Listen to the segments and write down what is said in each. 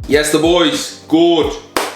Yes, the boys, good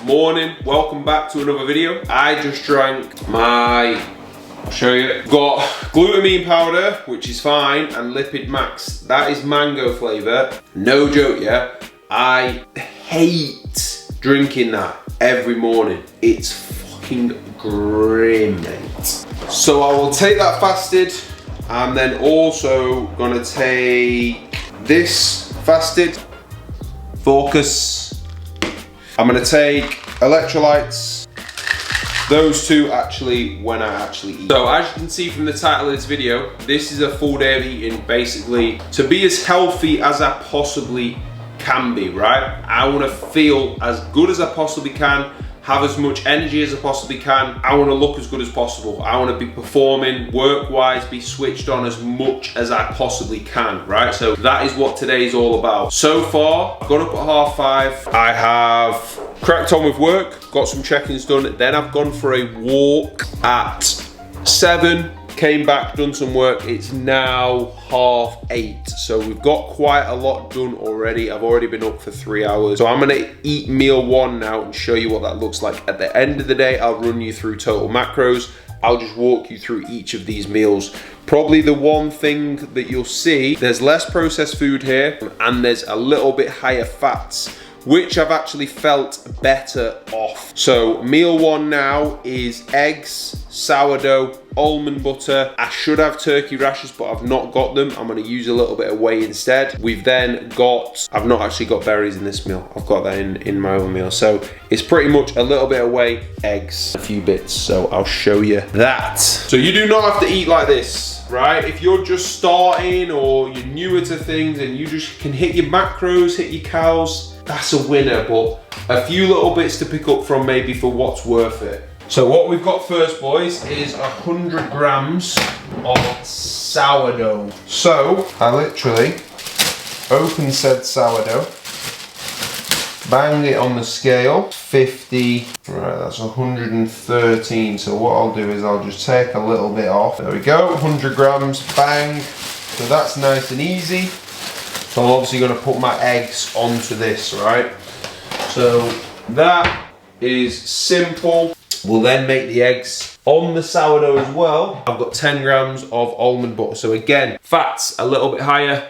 morning. Welcome back to another video. I just drank my, I'll show you, got glutamine powder, which is fine, and Lipid Max. That is mango flavour. No joke, yeah. I hate drinking that every morning. It's fucking grim, mate. So I will take that fasted. I'm then also gonna take this fasted. Focus. I'm gonna take electrolytes. Those two actually when I actually eat. So as you can see from the title of this video, this is a full day of eating, basically to be as healthy as I possibly can be, right? I wanna feel as good as I possibly can, have as much energy as I possibly can. I wanna look as good as possible. I wanna be performing work-wise, be switched on as much as I possibly can, right? So that is what today is all about. So far, I got up at 5:30. I have cracked on with work, got some check-ins done. Then I've gone for a walk at 7, came back, done some work. It's now 8:30. So we've got quite a lot done already. I've already been up for 3 hours. So I'm gonna eat meal 1 now and show you what that looks like. At the end of the day, I'll run you through total macros. I'll just walk you through each of these meals. Probably the one thing that you'll see, there's less processed food here and there's a little bit higher fats, which I've actually felt better off. So meal 1 now is eggs, sourdough, almond butter. I should have turkey rashers, but I've not got them. I'm gonna use a little bit of whey instead. We've then got, I've not actually got berries in this meal. I've got that in my other meal. So it's pretty much a little bit of whey, eggs, a few bits. So I'll show you that. So you do not have to eat like this, right? If you're just starting or you're newer to things and you just can hit your macros, hit your calories, that's a winner, but a few little bits to pick up from maybe for what's worth it. So what we've got first, boys, is 100 grams of sourdough. So I literally open said sourdough, bang it on the scale, 50, right, that's 113. So what I'll do is I'll just take a little bit off. There we go, 100 grams, bang. So that's nice and easy. So I'm obviously gonna put my eggs onto this, right? So that is simple. We'll then make the eggs on the sourdough as well. I've got 10 grams of almond butter. So again, fats a little bit higher.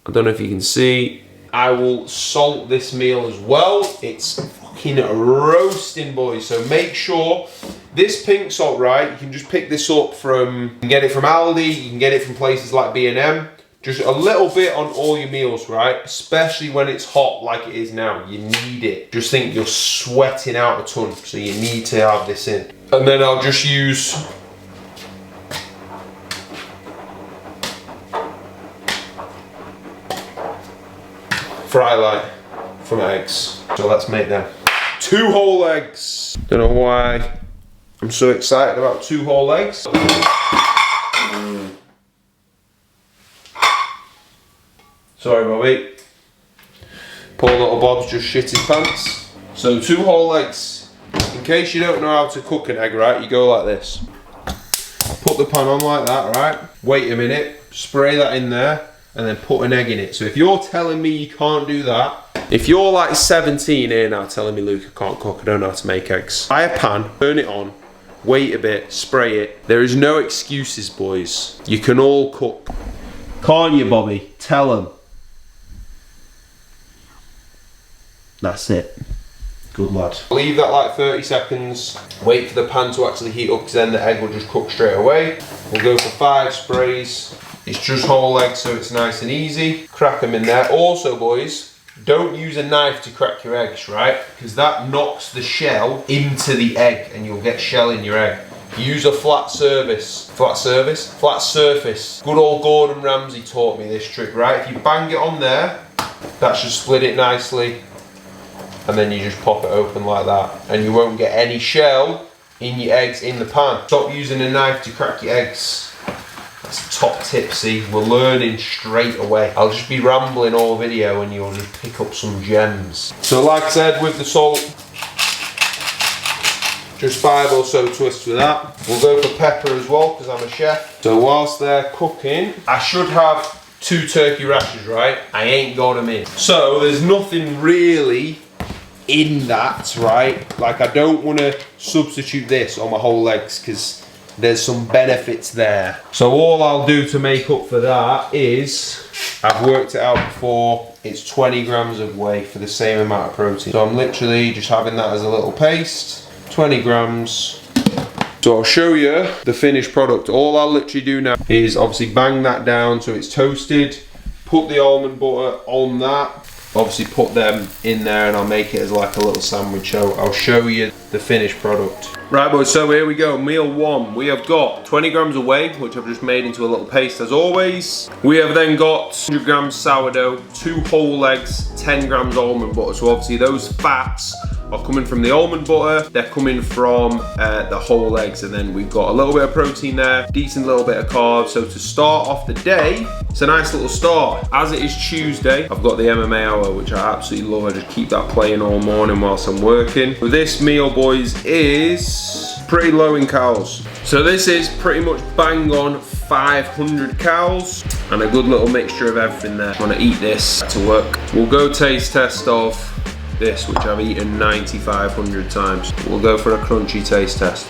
I don't know if you can see. I will salt this meal as well. It's fucking roasting, boys. So make sure this pink salt, right? You can just pick this up from, you can get it from Aldi, you can get it from places like B&M. Just a little bit on all your meals, right? Especially when it's hot like it is now. You need it. Just think you're sweating out a ton, so you need to have this in. And then I'll just use fry light from eggs. So let's make them. 2 whole eggs. Don't know why I'm so excited about 2 whole eggs. Sorry, Bobby. Poor little Bob's just shit his pants. So 2 whole eggs. In case you don't know how to cook an egg, right, you go like this. Put the pan on like that, right? Wait a minute, spray that in there, and then put an egg in it. So if you're telling me you can't do that, if you're like 17 here now telling me, Luke, I can't cook, I don't know how to make eggs. Buy a pan, turn it on, wait a bit, spray it. There is no excuses, boys. You can all cook. Can't you, Bobby? Tell them. That's it. Good lad. Leave that like 30 seconds. Wait for the pan to actually heat up because then the egg will just cook straight away. We'll go for 5 sprays. It's just whole eggs so it's nice and easy. Crack them in there. Also, boys, don't use a knife to crack your eggs, right? Because that knocks the shell into the egg and you'll get shell in your egg. Use a flat surface. Good old Gordon Ramsay taught me this trick, right? If you bang it on there, that should split it nicely. And then you just pop it open like that. And you won't get any shell in your eggs in the pan. Stop using a knife to crack your eggs. That's a top tip, see? We're learning straight away. I'll just be rambling all video and you'll just pick up some gems. So like I said, with the salt, just 5 or so twists with that. We'll go for pepper as well, because I'm a chef. So whilst they're cooking, I should have 2 turkey rashers, right? I ain't got them in. So there's nothing really in that, right? Like I don't want to substitute this on my whole legs because there's some benefits there. So all I'll do to make up for that is, I've worked it out before, it's 20 grams of whey for the same amount of protein. So I'm literally just having that as a little paste, 20 grams. So I'll show you the finished product. All I'll literally do now is obviously bang that down so it's toasted, put the almond butter on that, obviously put them in there, and I'll make it as like a little sandwich. So I'll show you the finished product. Right boys, so here we go, meal one. We have got 20 grams of whey, which I've just made into a little paste as always. We have then got 100 grams sourdough, 2 whole eggs, 10 grams almond butter. So obviously those fats are coming from the almond butter, they're coming from the whole eggs, and then we've got a little bit of protein there, decent little bit of carbs. So to start off the day, it's a nice little start. As it is Tuesday, I've got the MMA hour, which I absolutely love. I just keep that playing all morning whilst I'm working. So this meal, boys, is pretty low in calories. So this is pretty much bang on 500 calories and a good little mixture of everything there. I'm gonna eat this to work. We'll go taste test of this, which I've eaten 9,500 times. We'll go for a crunchy taste test.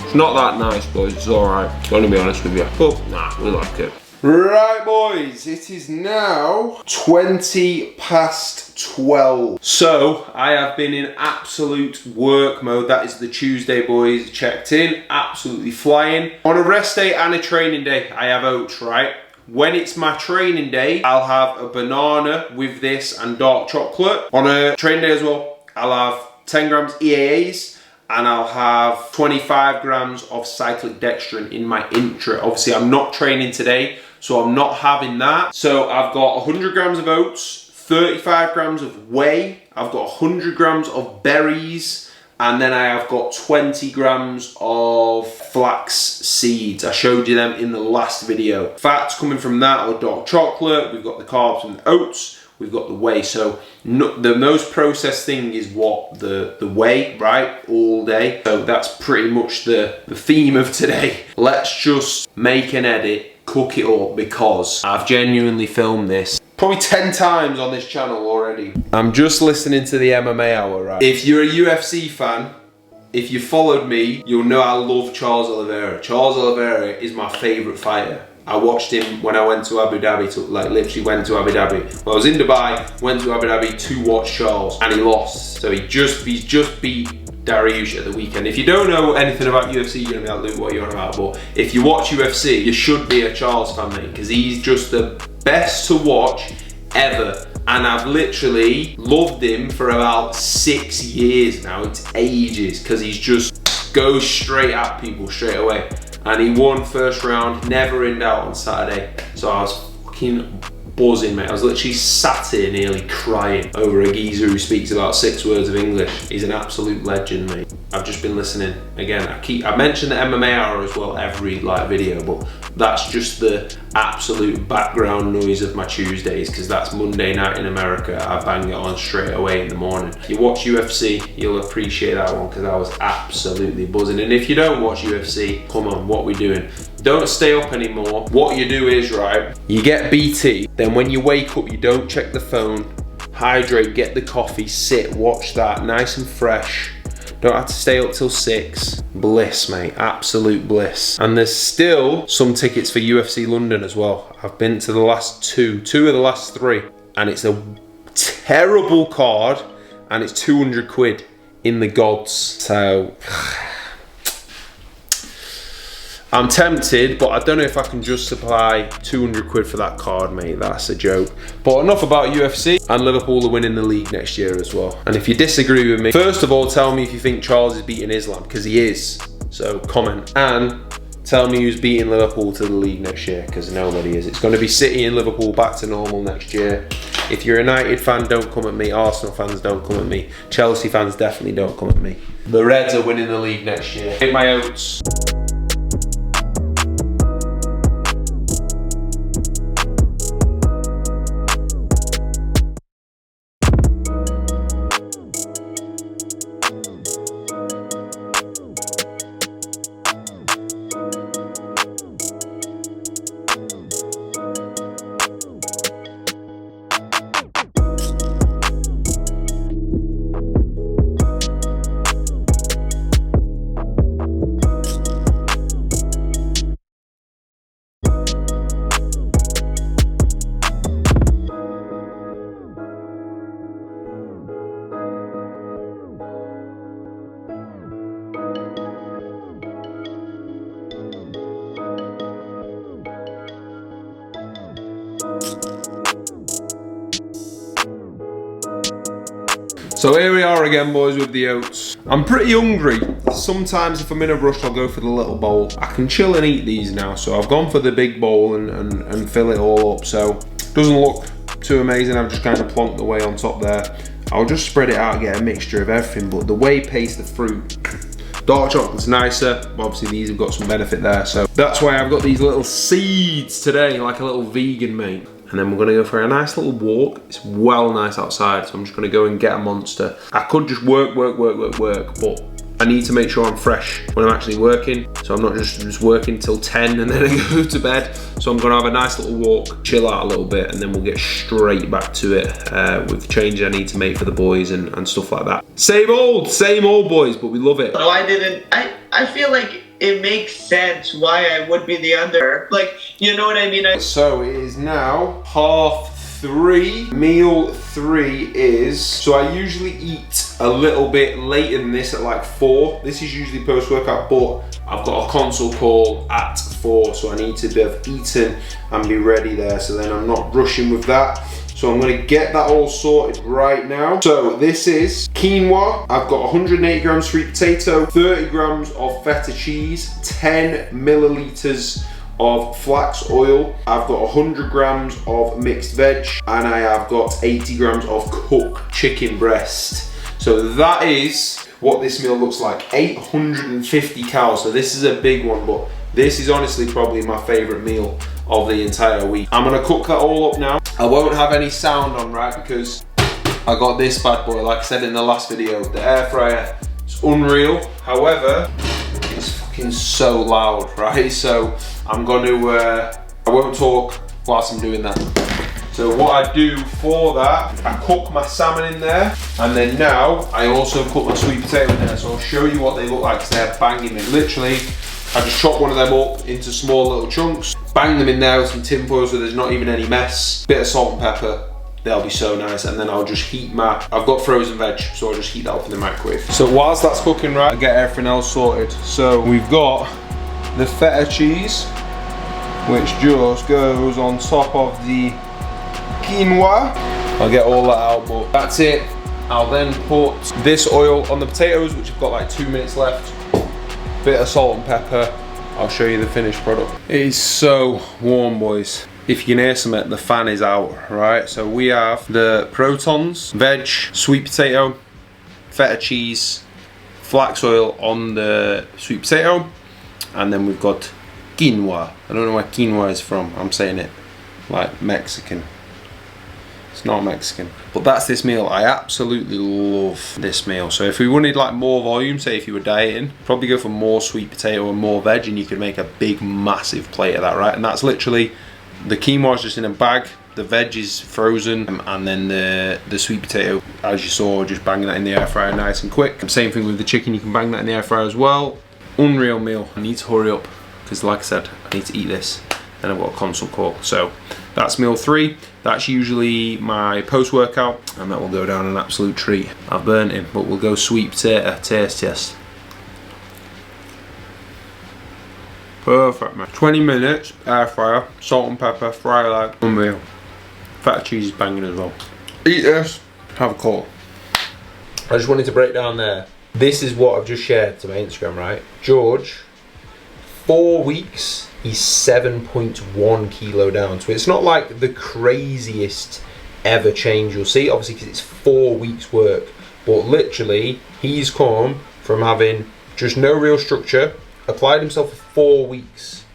It's not that nice, boys, it's alright. Gonna be honest with you. But nah, we like it. Right boys, it is now 20 past 12. So I have been in absolute work mode. That is the Tuesday, boys. Checked in, absolutely flying. On a rest day and a training day, I have oats, right? When it's my training day, I'll have a banana with this and dark chocolate. On a training day as well, I'll have 10 grams EAAs and I'll have 25 grams of cyclic dextrin in my intra. Obviously, I'm not training today, so I'm not having that. So I've got 100 grams of oats, 35 grams of whey, I've got 100 grams of berries, and then I have got 20 grams of flax seeds. I showed you them in the last video. Fats coming from that are dark chocolate, we've got the carbs from the oats, we've got the whey. So the most processed thing is what? The whey, right? All day. So that's pretty much the theme of today. Let's just make an edit, cook it up, because I've genuinely filmed this probably 10 times on this channel already. I'm just listening to the MMA hour, right? If you're a UFC fan, if you followed me, you'll know I love Charles Oliveira. Charles Oliveira is my favorite fighter. I watched him when I went to Abu Dhabi, literally went to Abu Dhabi. When I was in Dubai, went to Abu Dhabi to watch Charles, and he lost. So he's just beat Dariush at the weekend. If you don't know anything about UFC, you're gonna be like, Luke, what you're on about. But if you watch UFC, you should be a Charles fan, mate, because he's just the best to watch ever. And I've literally loved him for about 6 years now. It's ages, because he's just goes straight at people straight away. And he won first round, never in doubt on Saturday. So I was fucking buzzing, mate. I was literally sat here nearly crying over a geezer who speaks about 6 words of English. He's an absolute legend, mate. I've just been listening. Again, I mention the MMA hour as well every video, but that's just the absolute background noise of my Tuesdays, because that's Monday night in America. I bang it on straight away in the morning. If you watch UFC, you'll appreciate that one, because I was absolutely buzzing. And if you don't watch UFC, come on, what we doing? Don't stay up anymore. What you do is, right, you get BT, then when you wake up, you don't check the phone, hydrate, get the coffee, sit, watch that, nice and fresh. Don't have to stay up till 6. Bliss, mate, absolute bliss. And there's still some tickets for UFC London as well. I've been to the last two of the last 3, and it's a terrible card, and it's 200 quid in the gods. So I'm tempted, but I don't know if I can just supply 200 quid for that card, mate. That's a joke. But enough about UFC, and Liverpool are winning the league next year as well. And if you disagree with me, first of all, tell me if you think Charles is beating Islam, because he is. So comment. And tell me who's beating Liverpool to the league next year, because nobody is. It's going to be City and Liverpool back to normal next year. If you're a United fan, don't come at me. Arsenal fans, don't come at me. Chelsea fans, definitely don't come at me. The Reds are winning the league next year. Take my oats. So here we are again, boys, with the oats. I'm pretty hungry. Sometimes if I'm in a rush, I'll go for the little bowl. I can chill and eat these now, so I've gone for the big bowl and fill it all up. So doesn't look too amazing. I've just kind of plonked the whey on top there. I'll just spread it out and get a mixture of everything, but the whey paste the fruit. Dark chocolate's nicer, but obviously these have got some benefit there, so that's why I've got these little seeds today, like a little vegan mate. And then we're gonna go for a nice little walk. It's well nice outside, so I'm just gonna go and get a Monster. I could just work, but I need to make sure I'm fresh when I'm actually working. So I'm not just working till 10 and then I go to bed. So I'm gonna have a nice little walk, chill out a little bit, and then we'll get straight back to it with the changes I need to make for the boys and stuff like that. Same old boys, but we love it. No, I didn't. I feel like it makes sense why I would be the under. Like, you know what I mean? So it is now 3:30. Meal 3 is, so I usually eat a little bit later than this at like 4. This is usually post-workout, but I've got a consult call at 4, so I need to have eaten and be ready there, so then I'm not rushing with that. So I'm gonna get that all sorted right now. So this is quinoa. I've got 180 grams sweet potato, 30 grams of feta cheese, 10 milliliters of flax oil. I've got 100 grams of mixed veg, and I have got 80 grams of cooked chicken breast. So that is what this meal looks like. 850 calories. So this is a big one, but this is honestly probably my favorite meal of the entire week. I'm gonna cook that all up now. I won't have any sound on, right, because I got this bad boy, like I said in the last video. The air fryer is unreal. However, it's fucking so loud, right? So I'm gonna, I won't talk whilst I'm doing that. So what I do for that, I cook my salmon in there, and then now I also cook my sweet potato in there. So I'll show you what they look like, because they're banging me. Literally, I just chop one of them up into small little chunks, bang them in there with some tin foil so there's not even any mess, bit of salt and pepper, they'll be so nice, and then I'll just heat I've got frozen veg, so I'll just heat that up in the microwave. So whilst that's cooking, right, I get everything else sorted. So we've got the feta cheese, which just goes on top of the quinoa. I'll get all that out, but that's it. I'll then put this oil on the potatoes, which I've got like 2 minutes left. Bit of salt and pepper. I'll show you the finished product. It is so warm, boys. If you can hear something, the fan is out, right? So we have the protons, veg, sweet potato, feta cheese, flax oil on the sweet potato, and then we've got quinoa. I don't know where quinoa is from. I'm saying it like Mexican. It's not Mexican, but that's this meal. I absolutely love this meal. So if we wanted like more volume, say if you were dieting, probably go for more sweet potato and more veg, and you could make a big massive plate of that, right? And that's literally, the quinoa is just in a bag, the veg is frozen, and then the sweet potato, as you saw, just banging that in the air fryer nice and quick. Same thing with the chicken, you can bang that in the air fryer as well. Unreal meal. I need to hurry up because, like I said, I need to eat this. Then I've got a consult call. So that's meal 3. That's usually my post-workout, and that will go down an absolute treat. I've burnt him, but we'll go sweet potato taste test. Perfect, man. 20 minutes, air fryer, salt and pepper, fry like unreal. Feta cheese is banging as well. Eat this, have a call. I just wanted to break down there. This is what I've just shared to my Instagram, right? George, 4 weeks, he's 7.1 kilo down. So it's not like the craziest ever change you'll see, obviously, because it's 4 weeks work. But literally, he's come from having just no real structure, applied himself for 4 weeks,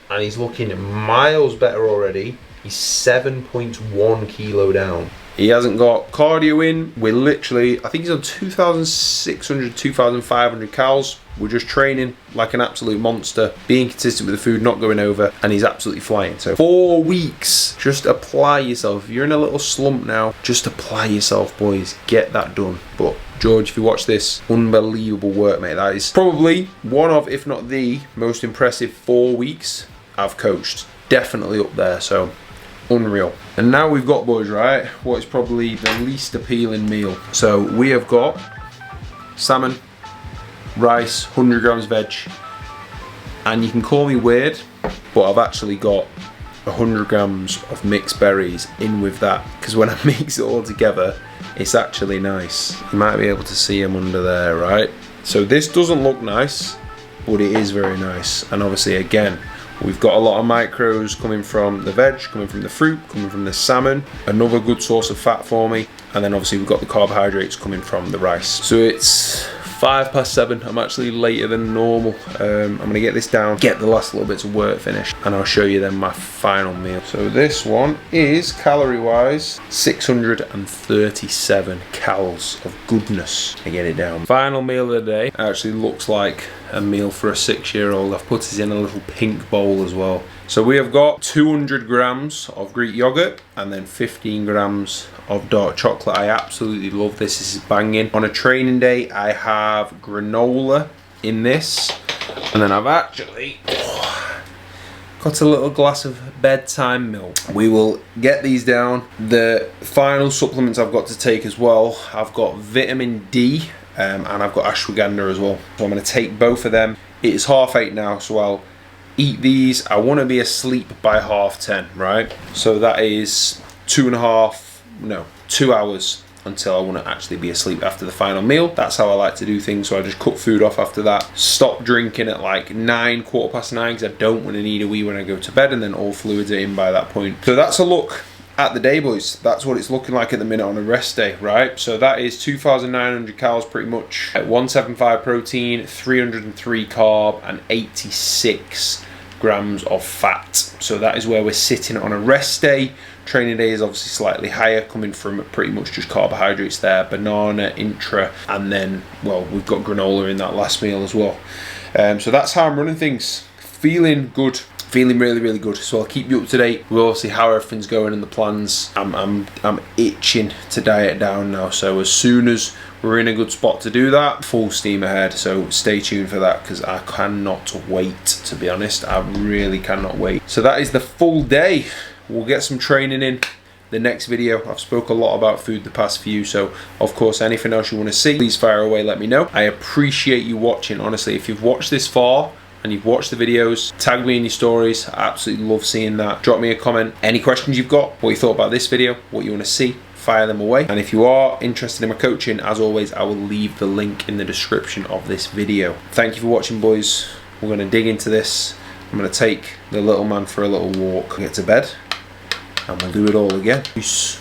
and he's looking miles better already. He's 7.1 kilo down. He hasn't got cardio in. We're literally, I think he's on 2,600, 2,500 calories. We're just training like an absolute monster, being consistent with the food, not going over, and he's absolutely flying. So 4 weeks, just apply yourself. If you're in a little slump now, just apply yourself, boys. Get that done. But George, if you watch this, unbelievable work, mate. That is probably one of, if not the most impressive 4 weeks I've coached. Definitely up there, so unreal. And now we've got, boys, right, what is probably the least appealing meal. So we have got salmon, rice, 100 grams veg, and you can call me weird, but I've actually got 100 grams of mixed berries in with that, because when I mix it all together, It's actually nice. You might be able to see them under there, right? So this doesn't look nice, but it is very nice. And obviously, again, we've got a lot of micros coming from the veg, coming from the fruit, coming from the salmon. Another good source of fat for me. And then obviously we've got the carbohydrates coming from the rice. So it's 7:05. I'm actually later than normal. I'm gonna get this down, get the last little bits of work finished, and I'll show you then my final meal. So this one is, calorie wise, 637 calories of goodness. I get it down. Final meal of the day actually looks like a meal for a 6-year-old. I've put it in a little pink bowl as well. So we have got 200 grams of Greek yogurt and then 15 grams of dark chocolate. I absolutely love this. This is banging. On a training day, I have granola in this, and then I've actually got a little glass of bedtime milk. We will get these down. The final supplements I've got to take as well, I've got vitamin D and I've got ashwagandha as well. So I'm going to take both of them. It is 8:30 now, so I'll eat these. I want to be asleep by 10:30, right? So that is 2 hours until I want to actually be asleep after the final meal. That's how I like to do things. So I just cut food off after that. Stop drinking at like 9, 9:15, because I don't want to need a wee when I go to bed, and then all fluids are in by that point. So that's a look at the day, boys. That's what it's looking like at the minute on a rest day, right? So that is 2,900 calories pretty much, at 175 protein, 303 carb, and 86 grams of fat. So that is where we're sitting on a rest day. Training day is obviously slightly higher, coming from pretty much just carbohydrates there, banana, intra, and then, well, we've got granola in that last meal as well. So that's how I'm running things. Feeling good. Feeling really, really good. So I'll keep you up to date with obviously how everything's going and the plans. I'm itching to diet down now. So as soon as we're in a good spot to do that, full steam ahead. So stay tuned for that, because I cannot wait, to be honest. I really cannot wait. So that is the full day. We'll get some training in the next video. I've spoke a lot about food the past few, so of course anything else you want to see, please fire away, let me know. I appreciate you watching. Honestly, if you've watched this far and you've watched the videos, tag me in your stories. I absolutely love seeing that. Drop me a comment. Any questions you've got, what you thought about this video, what you want to see, fire them away. And if you are interested in my coaching, as always, I will leave the link in the description of this video. Thank you for watching, boys. We're going to dig into this. I'm going to take the little man for a little walk, get to bed, and we'll do it all again. Peace.